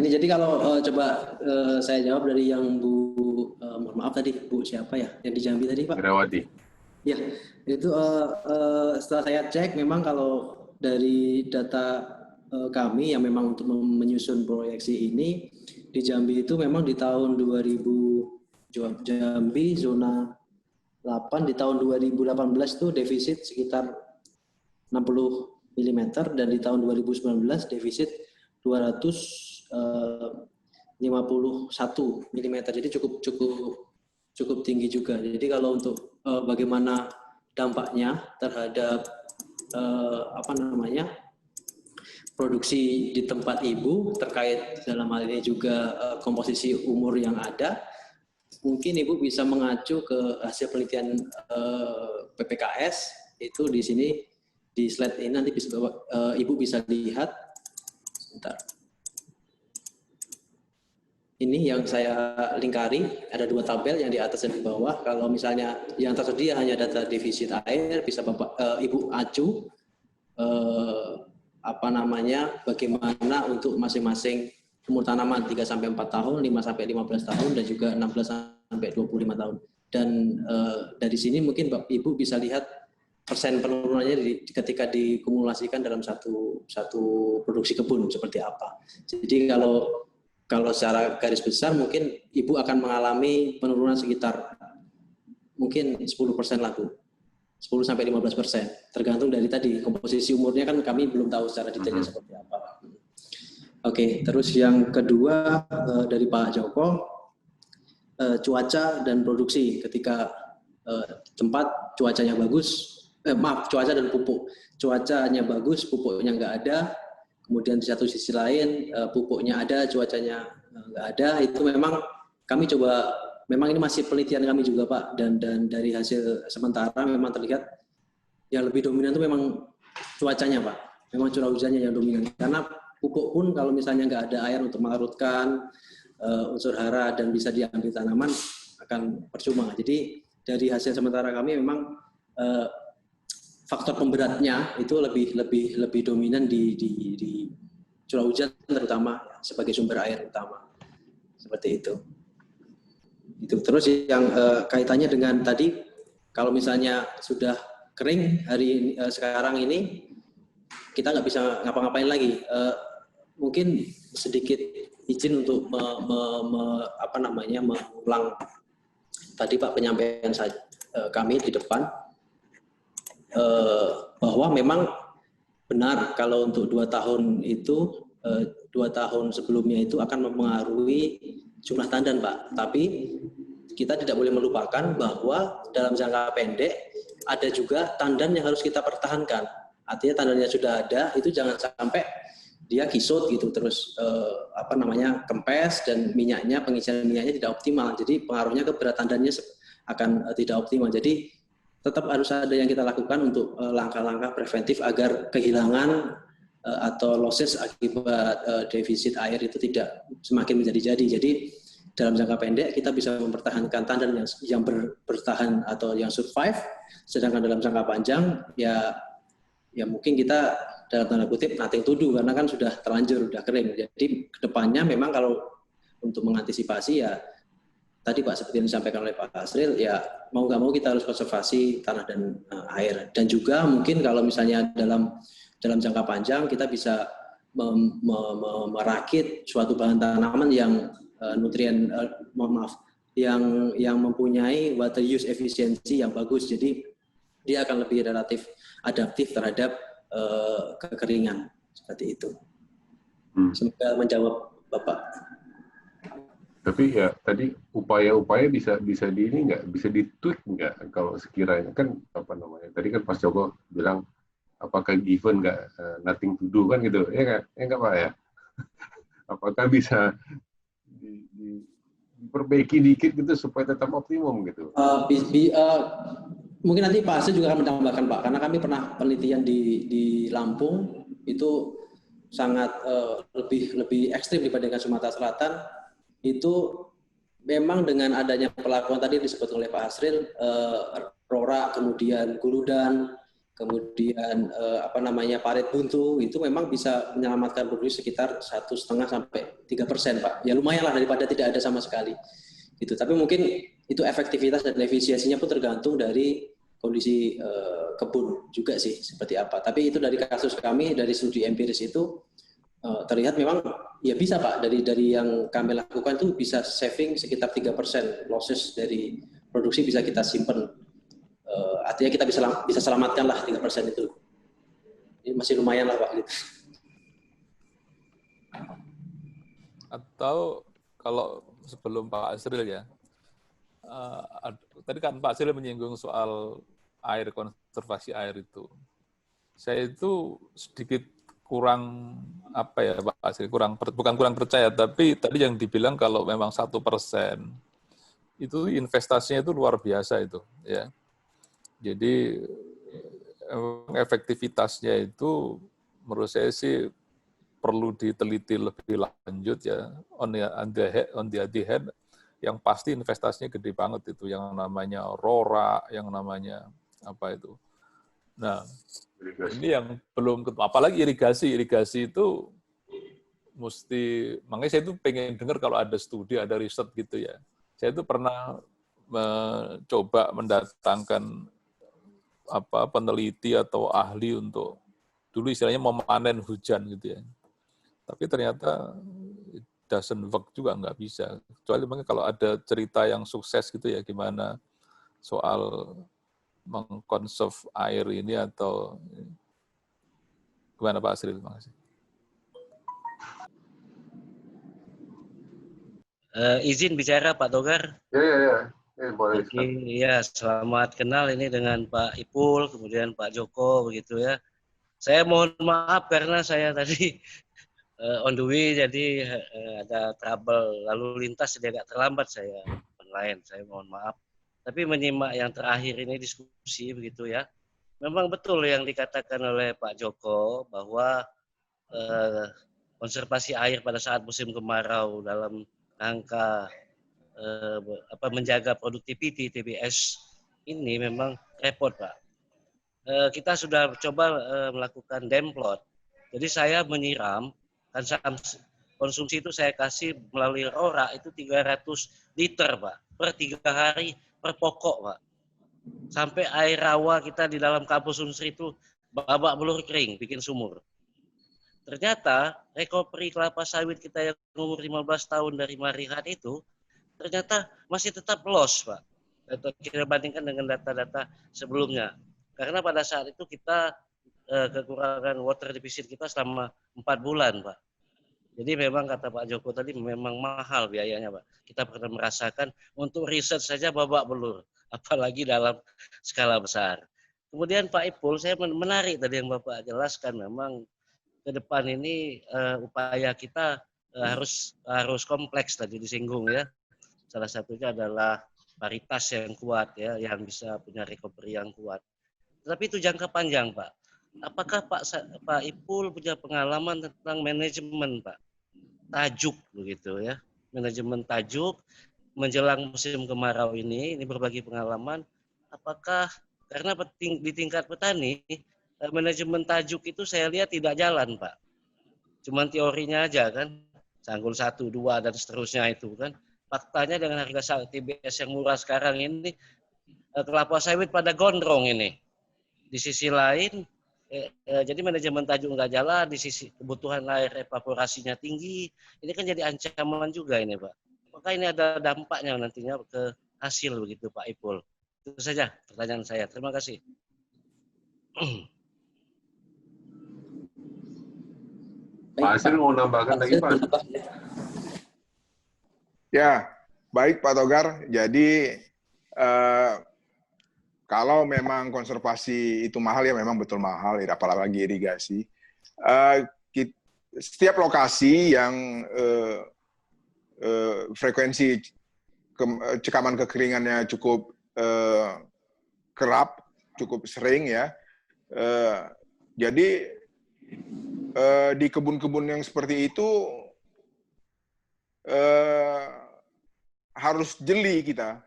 Ini jadi kalau coba saya jawab dari yang Bu, mohon maaf tadi Bu siapa ya yang di Jambi tadi Pak? Herawati. Ya, itu setelah saya cek memang kalau dari data kami yang memang untuk menyusun proyeksi ini di Jambi itu memang di tahun 2000 Jambi zona 8 di tahun 2018 itu defisit sekitar 60 mm dan di tahun 2019 defisit 251 mm. Jadi cukup tinggi juga. Jadi kalau untuk bagaimana dampaknya terhadap produksi di tempat ibu terkait dalam hal ini juga komposisi umur yang ada, mungkin ibu bisa mengacu ke hasil penelitian PPKS itu di sini di slide ini nanti bisa ibu bisa lihat. Sebentar. Ini yang saya lingkari, ada 2 tabel yang di atas dan di bawah. Kalau misalnya yang tersedia hanya data defisit air, bisa Ibu acu bagaimana untuk masing-masing umur tanaman 3-4 tahun, 5-15 tahun, dan juga 16-25 tahun. Dan dari sini mungkin Ibu bisa lihat persen penurunannya ketika dikumulasikan dalam satu produksi kebun seperti apa. Jadi kalau secara garis besar mungkin Ibu akan mengalami penurunan sekitar mungkin 10% lah Bu. 10-15%. Tergantung dari tadi komposisi umurnya kan kami belum tahu secara detailnya seperti apa. Oke, terus yang kedua dari Pak Joko, cuaca dan produksi ketika tempat cuacanya bagus, cuaca dan pupuk. Cuacanya bagus, pupuknya nggak ada. Kemudian di satu sisi lain pupuknya ada, cuacanya nggak ada. Itu memang kami coba, memang ini masih penelitian kami juga Pak, dan dari hasil sementara memang terlihat yang lebih dominan itu memang cuacanya Pak. Memang curah hujannya yang dominan. Karena pupuk pun kalau misalnya nggak ada air untuk melarutkan unsur hara dan bisa diambil tanaman akan percuma. Jadi dari hasil sementara kami memang faktor pemberatnya itu lebih dominan di curah hujan terutama sebagai sumber air utama seperti itu. Terus yang kaitannya dengan tadi kalau misalnya sudah kering sekarang ini kita nggak bisa ngapa-ngapain lagi. Mungkin sedikit izin untuk mengulang tadi Pak penyampaian kami di depan. Bahwa memang benar kalau untuk 2 tahun itu 2 tahun sebelumnya itu akan mempengaruhi jumlah tandan Pak. Tapi kita tidak boleh melupakan bahwa dalam jangka pendek ada juga tandan yang harus kita pertahankan. Artinya tandannya sudah ada itu jangan sampai dia kisut gitu terus kempes dan pengisian minyaknya tidak optimal. Jadi pengaruhnya ke berat tandannya akan tidak optimal. Jadi tetap harus ada yang kita lakukan untuk langkah-langkah preventif agar kehilangan atau losses akibat defisit air itu tidak semakin menjadi-jadi. Jadi dalam jangka pendek kita bisa mempertahankan tandan yang bertahan atau yang survive, sedangkan dalam jangka panjang ya mungkin kita dalam tanda kutip nothing to do karena kan sudah terlanjur, sudah kering. Jadi kedepannya memang kalau untuk mengantisipasi ya tadi Pak seperti yang disampaikan oleh Pak Asril, ya mau nggak mau kita harus konservasi tanah dan air. Dan juga mungkin kalau misalnya dalam jangka panjang kita bisa merakit suatu bahan tanaman yang yang mempunyai water use efficiency yang bagus. Jadi dia akan lebih relatif adaptif terhadap kekeringan seperti itu. Semoga menjawab Bapak. Tapi ya tadi upaya-upaya bisa di ini nggak, bisa ditweak nggak kalau sekiranya kan tadi kan Pak Joko bilang apakah given nggak nothing to do kan gitu ya nggak Pak ya? Apakah bisa diperbaiki dikit gitu supaya tetap optimum gitu? Mungkin nanti Pak Asri juga akan menambahkan Pak, karena kami pernah penelitian di Lampung itu sangat lebih ekstrim dibandingkan Sumatera Selatan. Itu memang dengan adanya perlakuan tadi disebut oleh Pak Asril, RORA, kemudian guludan, kemudian parit buntu, itu memang bisa menyelamatkan produksi sekitar 1,5-3%, Pak. Ya lumayan lah daripada tidak ada sama sekali. Gitu. Tapi mungkin itu efektivitas dan efisiensinya pun tergantung dari kondisi kebun juga sih seperti apa. Tapi itu dari kasus kami, dari studi empiris itu terlihat memang ya bisa Pak, dari yang kami lakukan itu bisa saving sekitar 3% losses dari produksi bisa kita simpan. Artinya kita bisa selamatkan lah 3% itu. Ini masih lumayan lah Pak. Gitu. Atau kalau sebelum Pak Asril ya, tadi kan Pak Asril menyinggung soal air, konservasi air itu. Saya itu sedikit kurang Pak Asril, bukan kurang percaya, tapi tadi yang dibilang kalau memang 1% itu investasinya itu luar biasa itu, ya. Jadi efektivitasnya itu menurut saya sih perlu diteliti lebih lanjut ya. On the other hand, yang pasti investasinya gede banget itu, yang namanya RORA, yang namanya apa itu. Nah, ini yang belum ketemu. Apalagi irigasi itu mesti, makanya saya itu pengen dengar kalau ada studi, ada riset gitu ya. Saya itu pernah mencoba mendatangkan peneliti atau ahli untuk dulu istilahnya memanen hujan gitu ya. Tapi ternyata it doesn't work juga, nggak bisa. Kecuali memang kalau ada cerita yang sukses gitu ya, gimana soal mengkonserv air ini atau gimana Pak Asril? Terima kasih. Izin bicara Pak Togar. Ya. Boleh. Oke, ya selamat kenal ini dengan Pak Ipul, kemudian Pak Joko begitu ya. Saya mohon maaf karena saya tadi on the way, jadi ada trouble lalu lintas, jadi agak terlambat saya online. Saya mohon maaf. Tapi menyimak yang terakhir ini diskusi begitu ya. Memang betul yang dikatakan oleh Pak Joko bahwa konservasi air pada saat musim kemarau dalam rangka menjaga produktiviti TBS ini memang repot Pak. Kita sudah coba melakukan dam plot. Jadi saya menyiram, kan konsumsi itu saya kasih melalui RORA itu 300 liter Pak, per 3 hari per pokok Pak. Sampai air rawa kita di dalam kampus Unsri itu babak belur kering, bikin sumur. Ternyata recovery kelapa sawit kita yang umur 15 tahun dari Marihat itu ternyata masih tetap loss, Pak. Kita bandingkan dengan data-data sebelumnya. Karena pada saat itu kita kekurangan water deficit kita selama 4 bulan, Pak. Jadi memang kata Pak Joko tadi memang mahal biayanya, Pak. Kita pernah merasakan untuk riset saja babak belur, apalagi dalam skala besar. Kemudian Pak Ipul, saya menarik tadi yang Bapak jelaskan, memang ke depan ini upaya kita harus kompleks tadi disinggung ya. Salah satunya adalah paritas yang kuat ya, yang bisa punya recovery yang kuat. Tapi itu jangka panjang, Pak. Apakah Pak Ipul punya pengalaman tentang manajemen, Pak? Tajuk begitu ya. Manajemen tajuk menjelang musim kemarau ini berbagi pengalaman. Apakah karena di tingkat petani manajemen tajuk itu saya lihat tidak jalan, Pak. Cuman teorinya aja kan, sanggul 1, 2 dan seterusnya itu kan. Faktanya dengan harga TBS yang murah sekarang ini, kelapa sawit pada gondrong ini. Di sisi lain, jadi manajemen tajuk nggak jalan, di sisi kebutuhan air evaporasinya tinggi, ini kan jadi ancaman juga ini Pak. Maka ini ada dampaknya nantinya ke hasil begitu Pak Ipul. Itu saja pertanyaan saya. Terima kasih. Pak Asril mau nambahkan lagi Pak? Ya, baik Pak Togar. Jadi kalau memang konservasi itu mahal ya memang betul mahal, ya, apalagi irigasi. Setiap lokasi yang frekuensi cekaman kekeringannya cukup kerap, cukup sering ya. Jadi di kebun-kebun yang seperti itu harus jeli kita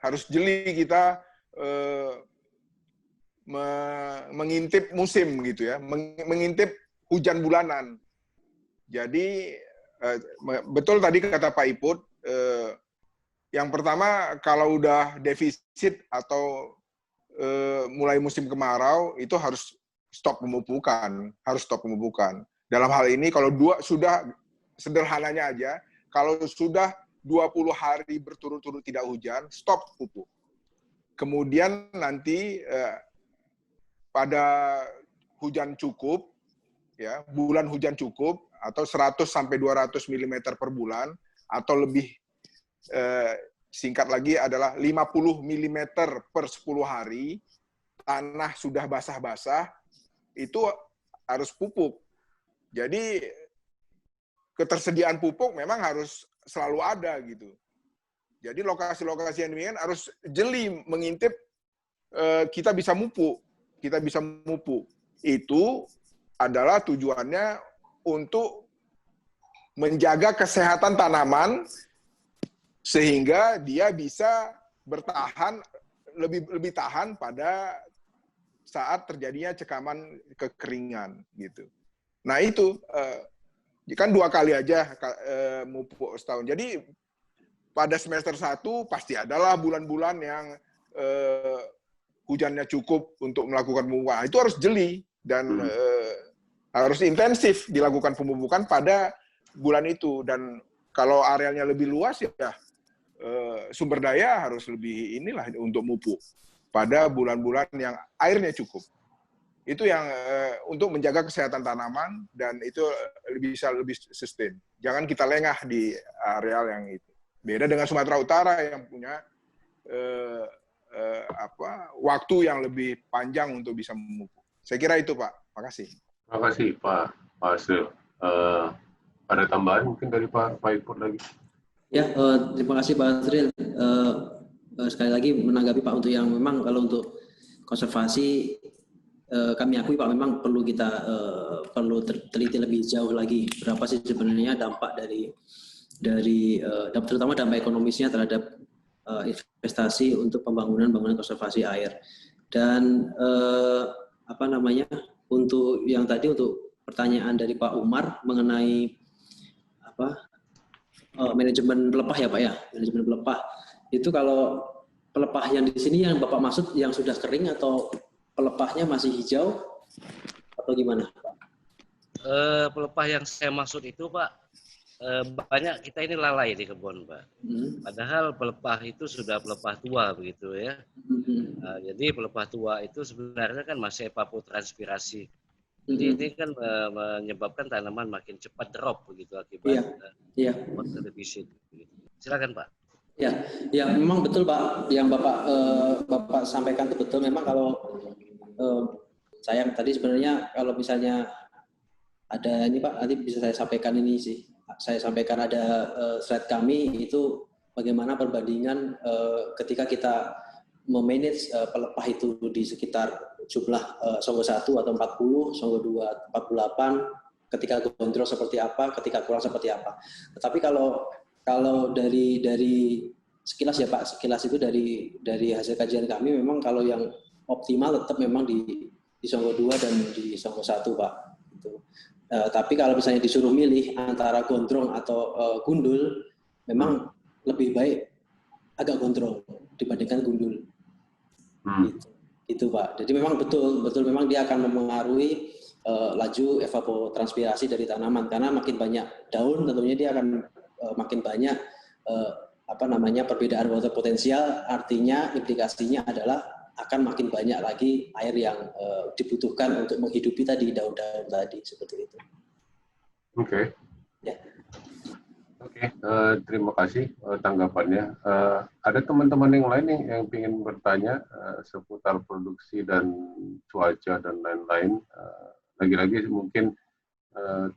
mengintip musim gitu ya, mengintip hujan bulanan. Jadi betul tadi kata Pak Iput, yang pertama kalau udah defisit atau mulai musim kemarau itu harus stop pemupukan, Dalam hal ini kalau sudah sederhananya aja, kalau sudah 20 hari berturut-turut tidak hujan, stop pupuk. Kemudian nanti pada hujan cukup, ya, bulan hujan cukup atau 100 sampai 200 mm per bulan atau lebih singkat lagi adalah 50 mm per 10 hari, tanah sudah basah-basah, itu harus pupuk. Jadi ketersediaan pupuk memang harus selalu ada gitu. Jadi lokasi-lokasi yang demikian harus jeli mengintip kita bisa mupuk. Itu adalah tujuannya untuk menjaga kesehatan tanaman sehingga dia bisa bertahan lebih tahan pada saat terjadinya cekaman kekeringan gitu. Nah itu kan 2 kali aja mupuk setahun. Jadi pada semester 1 pasti adalah bulan-bulan yang hujannya cukup untuk melakukan pemupukan. Itu harus jeli dan harus intensif dilakukan pemupukan pada bulan itu. Dan kalau arealnya lebih luas ya sumber daya harus lebih untuk mupuk pada bulan-bulan yang airnya cukup. Itu yang untuk menjaga kesehatan tanaman dan itu bisa lebih sustain. Jangan kita lengah di areal yang itu. Beda dengan Sumatera Utara yang punya waktu yang lebih panjang untuk bisa memupuk. Saya kira itu, Pak. Makasih. Terima kasih, Pak Asril. Ada tambahan mungkin dari Pak Iput lagi? Ya, terima kasih Pak Asril. Sekali lagi menanggapi Pak untuk yang memang kalau untuk konservasi kami akui Pak memang perlu kita perlu teliti lebih jauh lagi berapa sih sebenarnya dampak dari terutama dampak ekonomisnya terhadap investasi untuk bangunan konservasi air. Dan untuk yang tadi untuk pertanyaan dari Pak Umar mengenai manajemen pelepah ya Pak ya, manajemen pelepah. Itu kalau pelepah yang di sini yang Bapak maksud yang sudah kering atau pelepahnya masih hijau atau gimana Pak? Pelepah yang saya maksud itu Pak, banyak kita ini lalai di kebun Pak. Padahal pelepah itu sudah pelepah tua begitu ya. Jadi pelepah tua itu sebenarnya kan masih evapotranspirasi. Jadi ini kan menyebabkan tanaman makin cepat drop begitu akibat water deficit. Silakan Pak. Ya memang betul Pak. Yang Bapak sampaikan itu betul. Memang kalau saya tadi sebenarnya kalau misalnya ada ini Pak, nanti bisa saya sampaikan ini sih. Saya sampaikan ada slide kami itu bagaimana perbandingan ketika kita memanage pelepah itu di sekitar jumlah Songgo 1 atau 40, Songgo 2 48, ketika gondrong seperti apa, ketika kurang seperti apa. Tetapi kalau dari sekilas ya Pak, sekilas itu dari hasil kajian kami memang kalau yang optimal tetap memang di Songgo 2 dan di Songgo 1 Pak. Gitu. Tapi kalau misalnya disuruh milih antara gondrong atau gundul, memang lebih baik agak gondrong dibandingkan gundul. Gitu Pak. Jadi memang betul memang dia akan memengaruhi laju evapotranspirasi dari tanaman karena makin banyak daun tentunya dia akan makin banyak perbedaan water potensial, artinya implikasinya adalah akan makin banyak lagi air yang dibutuhkan untuk menghidupi tadi daun-daun tadi seperti itu. Oke. Ya. Oke, terima kasih tanggapannya. Ada teman-teman yang lain yang ingin bertanya seputar produksi dan cuaca dan lain-lain. Lagi-lagi mungkin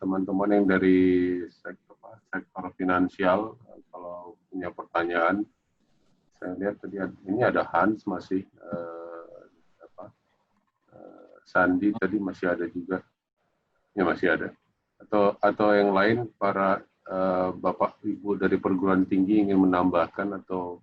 teman-teman yang dari sektor finansial kalau punya pertanyaan. Saya lihat tadi ini ada Hans masih, Sandi tadi masih ada juga, ya masih ada. Atau yang lain para Bapak Ibu dari perguruan tinggi ingin menambahkan atau